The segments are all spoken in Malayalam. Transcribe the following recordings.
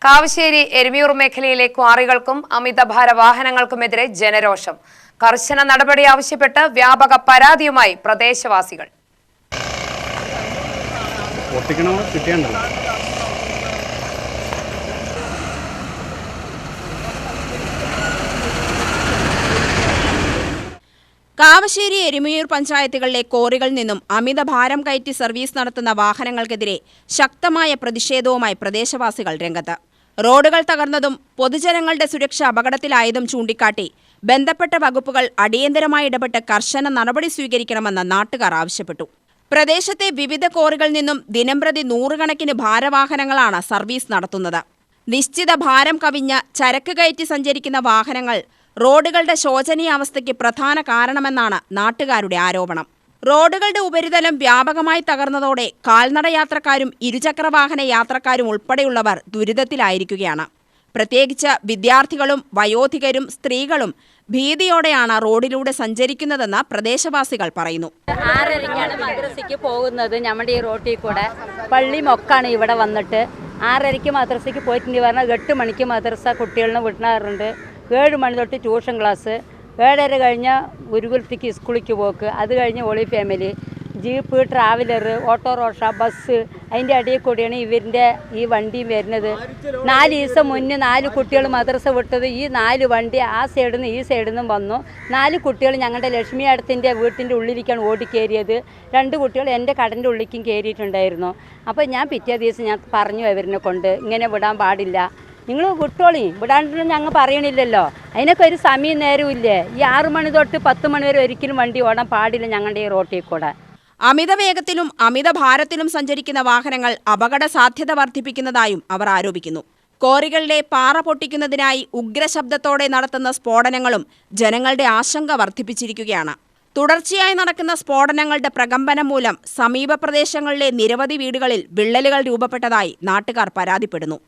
കാവശ്ശേരി എരുമിയൂർ മേഖലയിലെ ക്വാറികൾക്കും അമിതഭാര വാഹനങ്ങൾക്കുമെതിരെ ജനരോഷം. കർശന നടപടി ആവശ്യപ്പെട്ട് വ്യാപക പരാതിയുമായി പ്രദേശവാസികൾ. കാവശ്ശേരി എരുമിയൂർ പഞ്ചായത്തുകളിലെ ക്വാറികളിൽ നിന്നും അമിതഭാരം കയറ്റി സർവീസ് നടത്തുന്ന വാഹനങ്ങൾക്കെതിരെ ശക്തമായ പ്രതിഷേധവുമായി പ്രദേശവാസികൾ രംഗത്ത്. റോഡുകൾ തകർന്നതും പൊതുജനങ്ങളുടെ സുരക്ഷ അപകടത്തിലായതും ചൂണ്ടിക്കാട്ടി ബന്ധപ്പെട്ട വകുപ്പുകൾ അടിയന്തരമായി ഇടപെട്ട് കർശന നടപടി സ്വീകരിക്കണമെന്ന് നാട്ടുകാർ ആവശ്യപ്പെട്ടു. പ്രദേശത്തെ വിവിധ ക്വാറികളിൽ നിന്നും ദിനംപ്രതി നൂറുകണക്കിന് ഭാരവാഹനങ്ങളാണ് സർവീസ് നടത്തുന്നത്. നിശ്ചിത ഭാരം കവിഞ്ഞ ചരക്ക് കയറ്റി സഞ്ചരിക്കുന്ന വാഹനങ്ങൾ റോഡുകളുടെ ശോചനീയാവസ്ഥയ്ക്ക് പ്രധാന കാരണമെന്നാണ് നാട്ടുകാരുടെ ആരോപണം. റോഡുകളുടെ ഉപരിതലം വ്യാപകമായി തകർന്നതോടെ കാൽനട യാത്രക്കാരും ഇരുചക്രവാഹന യാത്രക്കാരും ഉൾപ്പെടെയുള്ളവർ ദുരിതത്തിലായിരിക്കുകയാണ്. പ്രത്യേകിച്ച് വിദ്യാർത്ഥികളും വയോധികരും സ്ത്രീകളും ഭീതിയോടെയാണ് റോഡിലൂടെ സഞ്ചരിക്കുന്നതെന്ന് പ്രദേശവാസികൾ പറയുന്നു. 6:30 മദ്രസയ്ക്ക് പോകുന്നത് നമ്മുടെ ഈ റോഡിൽ കൂടെ പള്ളി മൊക്കാണ് ഇവിടെ വന്നിട്ട് 6:30 മദ്രസയ്ക്ക് പോയിട്ടുണ്ട് പറഞ്ഞാൽ 8 മണിക്ക് മദ്രസ കുട്ടികളിനെ വിടാറുണ്ട്. 7 മണി തൊട്ട് ട്യൂഷൻ ക്ലാസ്, 7:30 കഴിഞ്ഞ് ഗുരുകുലത്തേക്ക് സ്കൂളിലേക്ക് പോക്ക്, അത് കഴിഞ്ഞ് ഒളി family, jeep, traveller, autorickshaw, bus, അതിൻ്റെ ഇടയിൽ കൂടിയാണ് ഇവരിൻ്റെ ഈ വണ്ടിയും വരുന്നത്. 4 ദിവസം മുന്നേ 4 കുട്ടികൾ മദ്രസ വിട്ടത് ഈ 4 വണ്ടി ആ സൈഡിൽ നിന്ന് ഈ സൈഡിൽ നിന്നും വന്നു. 4 കുട്ടികൾ ഞങ്ങളുടെ ലക്ഷ്മി അടുത്തിൻ്റെ വീട്ടിൻ്റെ ഉള്ളിലേക്കാണ് ഓടിക്കയറിയത്. 2 കുട്ടികൾ എൻ്റെ കടൻ്റെ ഉള്ളിലേക്കും കയറിയിട്ടുണ്ടായിരുന്നു. അപ്പോൾ ഞാൻ പിറ്റേ ദിവസം ഞാൻ പറഞ്ഞു അവരിനെ കൊണ്ട് ഇങ്ങനെ വിടാൻ പാടില്ല, നിങ്ങൾ വിട്ടോളി, വിടാണ്ട് ഞങ്ങൾ പറയണില്ലല്ലോ. അതിനൊക്കെ ഒരു സമയം നേരവും ഇല്ലേ? ഈ 6 മണി തൊട്ട് 10 മണി വരെ ഒരിക്കലും വണ്ടി ഓടാൻ പാടില്ല ഞങ്ങളുടെ ഈ റോട്ടിൽ കൂടെ. അമിത വേഗത്തിലും അമിത ഭാരത്തിലും സഞ്ചരിക്കുന്ന വാഹനങ്ങൾ അപകട സാധ്യത വർദ്ധിപ്പിക്കുന്നതായും അവർ ആരോപിക്കുന്നു. ക്വാറികളിലെ പാറ പൊട്ടിക്കുന്നതിനായി ഉഗ്രശബ്ദത്തോടെ നടത്തുന്ന സ്ഫോടനങ്ങളും ജനങ്ങളുടെ ആശങ്ക വർദ്ധിപ്പിച്ചിരിക്കുകയാണ്. തുടർച്ചയായി നടക്കുന്ന സ്ഫോടനങ്ങളുടെ പ്രകമ്പനം മൂലം സമീപ പ്രദേശങ്ങളിലെ നിരവധി വീടുകളിൽ വിള്ളലുകൾ രൂപപ്പെട്ടതായി നാട്ടുകാർ പരാതിപ്പെടുന്നു.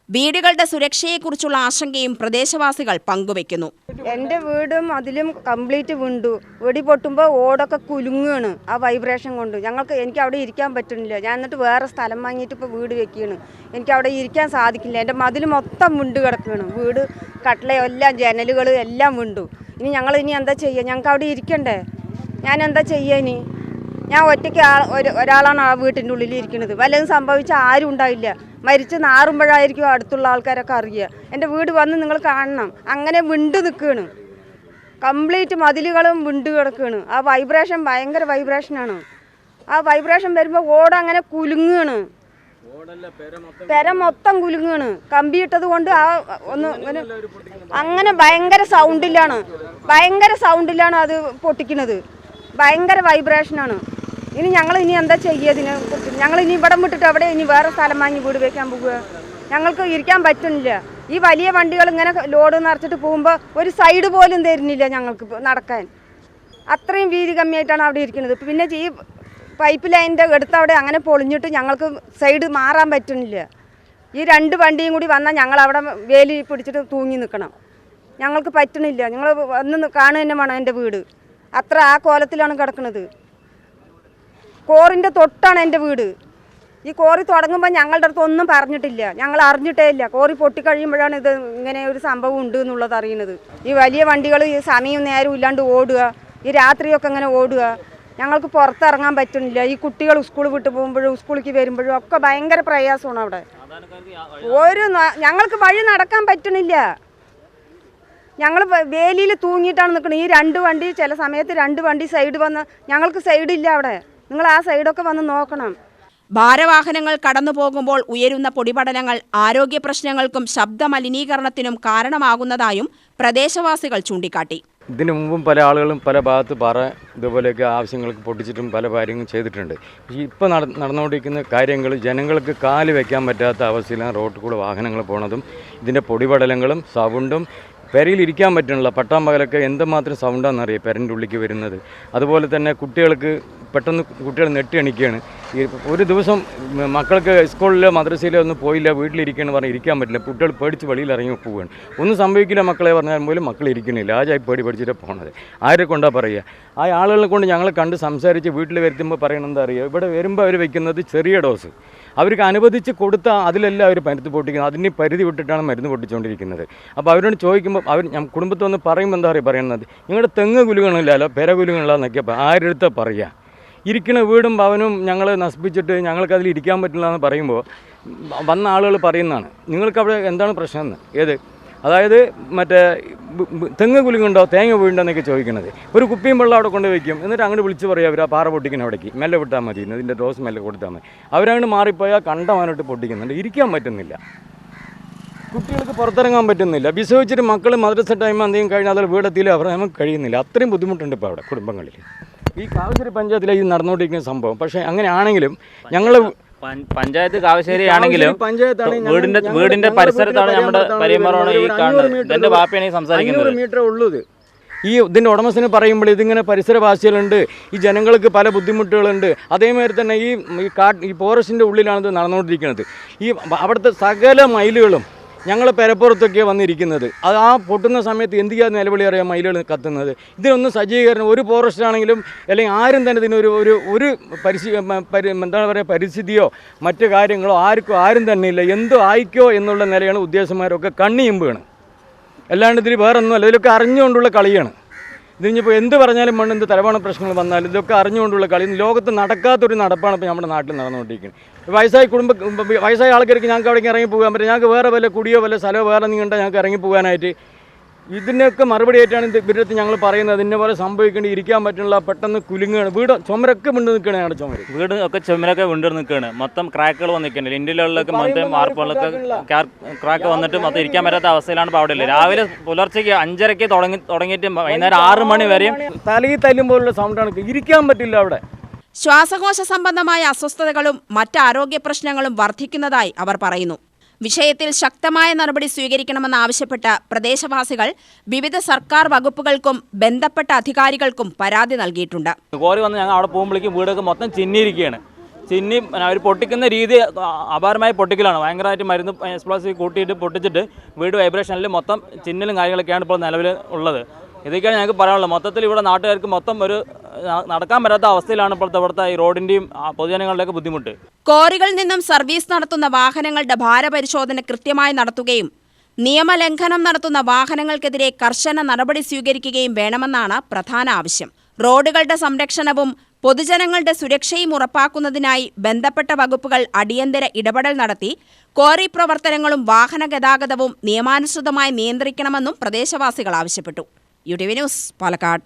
വീടുകളുടെ സുരക്ഷയെക്കുറിച്ചുള്ള ആശങ്കയും പ്രദേശവാസികൾ പങ്കുവെക്കുന്നു. എൻ്റെ വീടും അതിലും കംപ്ലീറ്റ് വീണ്ടു. വെടി പൊട്ടുമ്പോൾ ഓടൊക്കെ കുലുങ്ങുകയാണ് ആ വൈബ്രേഷൻ കൊണ്ട്. എനിക്ക് അവിടെ ഇരിക്കാൻ പറ്റുന്നില്ല. ഞാൻ എന്നിട്ട് വേറെ സ്ഥലം വാങ്ങിയിട്ട് ഇപ്പോൾ വീട് വെക്കുകയാണ്. എനിക്ക് അവിടെ ഇരിക്കാൻ സാധിക്കില്ല. എൻ്റെ മതിൽ മൊത്തം വിണ്ട് കിടക്കുകയാണ്. വീട് കട്ടളയെല്ലാം ജനലുകൾ എല്ലാം വിണ്ടു. ഇനി എന്താ ചെയ്യുക? ഞങ്ങൾക്ക് അവിടെ ഇരിക്കണ്ടേ? ഞാൻ എന്താ ചെയ്യുക ഇനി? ഞാൻ ഒറ്റയ്ക്ക് ഒരാളാണ് ആ വീട്ടിൻ്റെ ഉള്ളിൽ ഇരിക്കുന്നത്. വല്ലതും സംഭവിച്ചാൽ ആരും ഉണ്ടാവില്ല. മരിച്ച് നാറുമ്പോഴായിരിക്കും അടുത്തുള്ള ആൾക്കാരൊക്കെ അറിയുക. എൻ്റെ വീട് വന്ന് നിങ്ങൾ കാണണം. അങ്ങനെ വിണ്ട് നിൽക്കുകയാണ്. കംപ്ലീറ്റ് മതിലുകളും വിണ്ട് കിടക്കുകയാണ്. ആ വൈബ്രേഷൻ ഭയങ്കര വൈബ്രേഷനാണ്. ആ വൈബ്രേഷൻ വരുമ്പോൾ ഓടങ്ങനെ കുലുങ്ങുകയാണ്. പെര മൊത്തം കുലുങ്ങുകയാണ്. കമ്പിയിട്ടത് കൊണ്ട് ആ ഒന്ന് അങ്ങനെ ഭയങ്കര സൗണ്ടിലാണ് അത് പൊട്ടിക്കുന്നത്. ഭയങ്കര വൈബ്രേഷനാണ്. ഞങ്ങൾ എന്താ ചെയ്യുക? ഞങ്ങൾ ഇവിടെ വിട്ടിട്ട് അവിടെ വേറെ സ്ഥലം വാങ്ങി വീട് വയ്ക്കാൻ പോകുക? ഞങ്ങൾക്ക് ഇരിക്കാൻ പറ്റുന്നില്ല. ഈ വലിയ വണ്ടികൾ ഇങ്ങനെ ലോഡ് നിറച്ചിട്ട് പോകുമ്പോൾ ഒരു സൈഡ് പോലും തരുന്നില്ല ഞങ്ങൾക്ക് നടക്കാൻ. അത്രയും വീതി കമ്മിയായിട്ടാണ് അവിടെ ഇരിക്കുന്നത്. പിന്നെ ഈ പൈപ്പ് ലൈനിൻ്റെ അടുത്ത് അവിടെ അങ്ങനെ പൊളിഞ്ഞിട്ട് ഞങ്ങൾക്ക് സൈഡ് മാറാൻ പറ്റുന്നില്ല. ഈ 2 വണ്ടിയും കൂടി വന്നാൽ ഞങ്ങൾ അവിടെ വേലി പിടിച്ചിട്ട് തൂങ്ങി നിൽക്കണം. ഞങ്ങൾക്ക് പറ്റണില്ല. നിങ്ങൾ വന്ന് കാണുക തന്നെ വേണം. എൻ്റെ വീട് അത്ര ആ കോലത്തിലാണ് കിടക്കുന്നത്. കോറിൻ്റെ തൊട്ടാണ് എൻ്റെ വീട്. ഈ കോറി തുടങ്ങുമ്പോൾ ഞങ്ങളുടെ അടുത്ത് ഒന്നും പറഞ്ഞിട്ടില്ല. ഞങ്ങൾ അറിഞ്ഞിട്ടേ ഇല്ല. കോറി പൊട്ടിക്കഴിയുമ്പോഴാണ് ഇത് ഇങ്ങനെ ഒരു സംഭവം ഉണ്ട് എന്നുള്ളത് അറിയുന്നത്. ഈ വലിയ വണ്ടികൾ ഈ സമയം നേരം ഇല്ലാണ്ട് ഓടുക, ഈ രാത്രിയൊക്കെ ഇങ്ങനെ ഓടുക. ഞങ്ങൾക്ക് പുറത്തിറങ്ങാൻ പറ്റുന്നില്ല. ഈ കുട്ടികൾ സ്കൂൾ വിട്ട് പോകുമ്പോഴും സ്കൂളിലേക്ക് വരുമ്പോഴും ഒക്കെ ഭയങ്കര പ്രയാസമാണ് അവിടെ. ഞങ്ങൾക്ക് വഴി നടക്കാൻ പറ്റണില്ല. ഞങ്ങൾ വേലിയിൽ തൂങ്ങിയിട്ടാണ് നിൽക്കുന്നത്. ഈ 2 വണ്ടി ചില സമയത്ത് 2 വണ്ടി സൈഡ് വന്ന് ഞങ്ങൾക്ക് സൈഡില്ല അവിടെ. നിങ്ങൾ ആ സൈഡൊക്കെ വന്ന് നോക്കണം. ഭാരവാഹനങ്ങൾ കടന്നു പോകുമ്പോൾ ഉയരുന്ന പൊടിപടലങ്ങൾ ആരോഗ്യ പ്രശ്നങ്ങൾക്കും ശബ്ദ മലിനീകരണത്തിനും കാരണമാകുന്നതായും പ്രദേശവാസികൾ ചൂണ്ടിക്കാട്ടി. ഇതിനു മുമ്പും പല ആളുകളും പല ഭാഗത്ത് പാറ ഇതുപോലെയൊക്കെ ആവശ്യങ്ങൾക്ക് പൊട്ടിച്ചിട്ടും പല കാര്യങ്ങളും ചെയ്തിട്ടുണ്ട്. ഇപ്പോൾ നടന്നുകൊണ്ടിരിക്കുന്ന കാര്യങ്ങൾ ജനങ്ങൾക്ക് കാല് വയ്ക്കാൻ പറ്റാത്ത അവസ്ഥയിലാണ് റോഡിൽ കൂടെ വാഹനങ്ങൾ പോണതും ഇതിൻ്റെ പൊടിപടലങ്ങളും സൗണ്ടും പെരയിൽ ഇരിക്കാൻ പറ്റണില്ല. പട്ടാമ്പകലൊക്കെ എന്തുമാത്രം സൗണ്ടാണെന്നറിയാം പെരൻ്റെ ഉള്ളിലേക്ക് വരുന്നത്. അതുപോലെ തന്നെ കുട്ടികൾക്ക് പെട്ടെന്ന് കുട്ടികൾ നെട്ടി എണിക്കുകയാണ്. ഈ ഒരു ദിവസം മക്കൾക്ക് സ്കൂളിലോ മദ്രസയിലോ ഒന്നും പോയില്ല, വീട്ടിലിരിക്കുകയെന്ന് പറഞ്ഞാൽ ഇരിക്കാൻ പറ്റില്ല. കുട്ടികൾ പേടിച്ച് വെളിയിൽ ഇറങ്ങി പോവുകയാണ്. ഒന്നും സംഭവിക്കില്ല മക്കളെ പറഞ്ഞാൽ പോലും മക്കൾ ഇരിക്കുന്നില്ല. ആജായി പേടിച്ചിട്ട് പോകണത്. ആരെ കൊണ്ടാ പറയുക? ആ ആളുകളെ കൊണ്ട് ഞങ്ങൾ കണ്ട് സംസാരിച്ച് വീട്ടിൽ വരുത്തുമ്പോൾ പറയണം എന്താ അറിയുക, ഇവിടെ വരുമ്പോൾ അവർ വയ്ക്കുന്നത് ചെറിയ ഡോസ്, അവർക്ക് അനുവദിച്ച് കൊടുത്താൽ അതിലെല്ലാം അവർ മരുന്ന് പൊട്ടിക്കുന്നത്. അതിന് പരിധി വിട്ടിട്ടാണ് മരുന്ന് പൊട്ടിച്ചുകൊണ്ടിരിക്കുന്നത്. അപ്പോൾ അവരോട് ചോദിക്കുമ്പോൾ അവർ കുടുംബത്തിൽ വന്ന് പറയുമ്പോൾ എന്താ പറയുക പറയുന്നത്, നിങ്ങളുടെ തെങ്ങ് കുലുങ്ങണില്ലല്ലോ, പെര കുലുങ്ങണില്ല എന്നൊക്കെ ആരെടുത്താ പറയുക? ഇരിക്കുന്ന വീടും ഭവനും ഞങ്ങൾ നശിപ്പിച്ചിട്ട് ഞങ്ങൾക്കതിൽ ഇരിക്കാൻ പറ്റില്ല എന്ന് പറയുമ്പോൾ വന്ന ആളുകൾ പറയുന്നതാണ് നിങ്ങൾക്കവിടെ എന്താണ് പ്രശ്നം എന്ന്. ഏത് അതായത് മറ്റേ തെങ്ങ് കുലുങ്ങുണ്ടോ തേങ്ങ വീഴുണ്ടോ എന്നൊക്കെ ചോദിക്കുന്നത്. ഒരു കുപ്പിയും വെള്ളം അവിടെ കൊണ്ട് വയ്ക്കും, എന്നിട്ട് അങ്ങോട്ട് വിളിച്ച് പറയുക അവർ ആ പാറ പൊട്ടിക്കുന്ന അവിടേക്ക് മെല്ലെ വിട്ടാൽ മതി, ഇതിൻ്റെ ഡോസ് മെല്ലെ കൊടുത്താൽ മതി. അവരങ്ങോട്ട് മാറിപ്പോയാൽ കണ്ടമാനോട്ട് പൊട്ടിക്കുന്നുണ്ട്. ഇരിക്കാൻ പറ്റുന്നില്ല, കുട്ടികൾക്ക് പുറത്തിറങ്ങാൻ പറ്റുന്നില്ല. വിശ്വസിച്ചിട്ട് മക്കൾ മദ്രസ ടൈം എന്തെങ്കിലും കഴിഞ്ഞാൽ അതിൽ വീടെത്തിയില്ല, അവർ നമുക്ക് കഴിയുന്നില്ല. അത്രയും ബുദ്ധിമുട്ടുണ്ട് ഇപ്പോൾ അവിടെ കുടുംബങ്ങളിൽ. ഈ കാവശ്ശേരി പഞ്ചായത്തിലെ ഈ നടന്നുകൊണ്ടിരിക്കുന്ന സംഭവം. പക്ഷേ അങ്ങനെയാണെങ്കിലും ഞങ്ങൾ പഞ്ചായത്ത് കാവശ്ശേരി ആണെങ്കിലും വീടിന്റെ പരിസരത്താണ് നമ്മുടെ പരിമറാണ് ഈ കാണുന്നത്. ഇതിന്റെ വാപ്പയാണ് ഈ സംസാരിക്കുന്നത്. 500 മീറ്റർ ഉള്ളത്. ഈ ഇതിൻ്റെ ഉടമസ്ഥന് പറയുമ്പോൾ ഇതിങ്ങനെ പരിസരവാസികളുണ്ട്, ഈ ജനങ്ങൾക്ക് പല ബുദ്ധിമുട്ടുകളുണ്ട്. അതേമാതിരി തന്നെ ഈ ഫോറസ്റ്റിൻ്റെ ഉള്ളിലാണ് ഇത് നടന്നുകൊണ്ടിരിക്കുന്നത്. ഈ അവിടുത്തെ സകല മയിലുകളും ഞങ്ങൾ പെരപ്പുറത്തൊക്കെ വന്നിരിക്കുന്നത്. അത് ആ പൊട്ടുന്ന സമയത്ത് എന്തിനാ നിലവിളി അറിയാം മയിലുകൾ കത്തുന്നത്. ഇതിനൊന്നും സജ്ജീകരണം ഒരു ഫോറസ്റ്റ് ആണെങ്കിലും അല്ലെങ്കിൽ ആരും തന്നെ ഇതിനൊരു ഒരു എന്താണ് പറയുക പരിസ്ഥിതിയോ മറ്റു കാര്യങ്ങളോ ആരും തന്നെ ഇല്ല. എന്തോ ആയിക്കോ എന്നുള്ള നിലയാണ് ഉദ്യോഗസ്ഥന്മാരൊക്കെ കണ്ണിയുമ്പാണ്. അല്ലാണ്ട് ഇതിൽ വേറെ ഒന്നുമല്ല. ഇതിലൊക്കെ അറിഞ്ഞുകൊണ്ടുള്ള കളിയാണ്. ഇതിനിപ്പോൾ എന്ത് പറഞ്ഞാലും മണ്ണ് എന്ത് തലവാണ പ്രശ്നങ്ങൾ വന്നാലും ഇതൊക്കെ അറിഞ്ഞുകൊണ്ടുള്ള കളി. ലോകത്ത് നടക്കാത്തൊരു നടപ്പാണ് ഇപ്പോൾ നമ്മുടെ നാട്ടിൽ നടന്നുകൊണ്ടിരിക്കുന്നത്. വയസ്സായ ആൾക്കാർക്ക് ഞങ്ങൾക്ക് അവിടേക്ക് ഇറങ്ങി പോകാൻ പറ്റും. ഞങ്ങൾക്ക് വേറെ വല്ല കുടിയോ വല്ല സ്ഥലമോ വേറെ നീണ്ട ഞങ്ങൾക്ക് ഇറങ്ങി പോകാനായിട്ട്. ഇതിനൊക്കെ മറുപടി ആയിട്ടാണ് ഇവരടുത്ത് ഞങ്ങൾ പറയുന്നത്. ഇതിനെ പോലെ സംഭവിക്കേണ്ടി ഇരിക്കാൻ പറ്റുന്നില്ല, പെട്ടെന്ന് കുലുങ്ങുകയാണ്. വീട് ചുമരൊക്കെ വിണ്ട് നിൽക്കുകയാണ്. ഞങ്ങളുടെ വീട് ഒക്കെ ചുമരൊക്കെ വിണ്ട് നിൽക്കുകയാണ്. മൊത്തം ക്രാക്കുകൾ വന്നിരിക്കുന്നുണ്ട്. ഇന്ത്യയിലുള്ളൊക്കെ മൊത്തം മാർപ്പുകളൊക്കെ ക്രാക്ക് വന്നിട്ട് മൊത്തം ഇരിക്കാൻ പറ്റാത്ത അവസ്ഥയിലാണ് ഇപ്പോൾ അവിടെ ഉള്ളത്. രാവിലെ പുലർച്ചയ്ക്ക് 5:30 തുടങ്ങിയിട്ട് വൈകുന്നേരം 6 മണി വരെയും തലയിൽ തല്ലും പോലുള്ള സൗണ്ടാണ്. ഇരിക്കാൻ പറ്റില്ല അവിടെ. ശ്വാസകോശ സംബന്ധമായ അസ്വസ്ഥതകളും മറ്റ് ആരോഗ്യ പ്രശ്നങ്ങളും വർദ്ധിക്കുന്നതായി അവർ പറയുന്നു. വിഷയത്തിൽ ശക്തമായ നടപടി സ്വീകരിക്കണമെന്നാവശ്യപ്പെട്ട് പ്രദേശവാസികൾ വിവിധ സർക്കാർ വകുപ്പുകൾക്കും ബന്ധപ്പെട്ട അധികാരികൾക്കും പരാതി നൽകിയിട്ടുണ്ട്. കോറി വന്ന് ഞങ്ങൾ അവിടെ പോകുമ്പോഴേക്കും വീടൊക്കെ മൊത്തം ചിന്നിയിരിക്കുകയാണ്. അവർ പൊട്ടിക്കുന്ന രീതി അപാരമായ പൊട്ടിക്കലാണ്. ഭയങ്കരമായിട്ട് മരുന്ന് എക്സ്പ്ലോസീവ് കൂട്ടിയിട്ട് പൊട്ടിച്ചിട്ട് വീട് വൈബ്രേഷനിൽ മൊത്തം ചിന്നലും കാര്യങ്ങളൊക്കെയാണ് ഇപ്പോൾ നിലവിൽ ഉള്ളത്. ഇതൊക്കെയാണ് ഞങ്ങൾക്ക് പറയാനുള്ളത്. മൊത്തത്തിൽ ഇവിടെ നാട്ടുകാർക്ക് മൊത്തം ഒരു നടക്കാൻ പറ്റാത്ത അവസ്ഥയിലാണ് ഇവിടുത്തെ ഈ റോഡിൻ്റെയും പൊതുജനങ്ങളുടെയൊക്കെ ബുദ്ധിമുട്ട്. കോറികളിൽ നിന്നും സർവീസ് നടത്തുന്ന വാഹനങ്ങളുടെ ഭാരപരിശോധന കൃത്യമായി നടത്തുകയും നിയമലംഘനം നടത്തുന്ന വാഹനങ്ങൾക്കെതിരെ കർശന നടപടി സ്വീകരിക്കുകയും വേണമെന്നാണ് പ്രധാന ആവശ്യം. റോഡുകളുടെ സംരക്ഷണവും പൊതുജനങ്ങളുടെ സുരക്ഷയും ഉറപ്പാക്കുന്നതിനായി ബന്ധപ്പെട്ട വകുപ്പുകൾ അടിയന്തര ഇടപെടൽ നടത്തി ക്വാറി പ്രവർത്തനങ്ങളും വാഹന ഗതാഗതവും നിയമാനുസൃതമായി നിയന്ത്രിക്കണമെന്നും പ്രദേശവാസികൾ ആവശ്യപ്പെട്ടു. UTV news, Palakkad.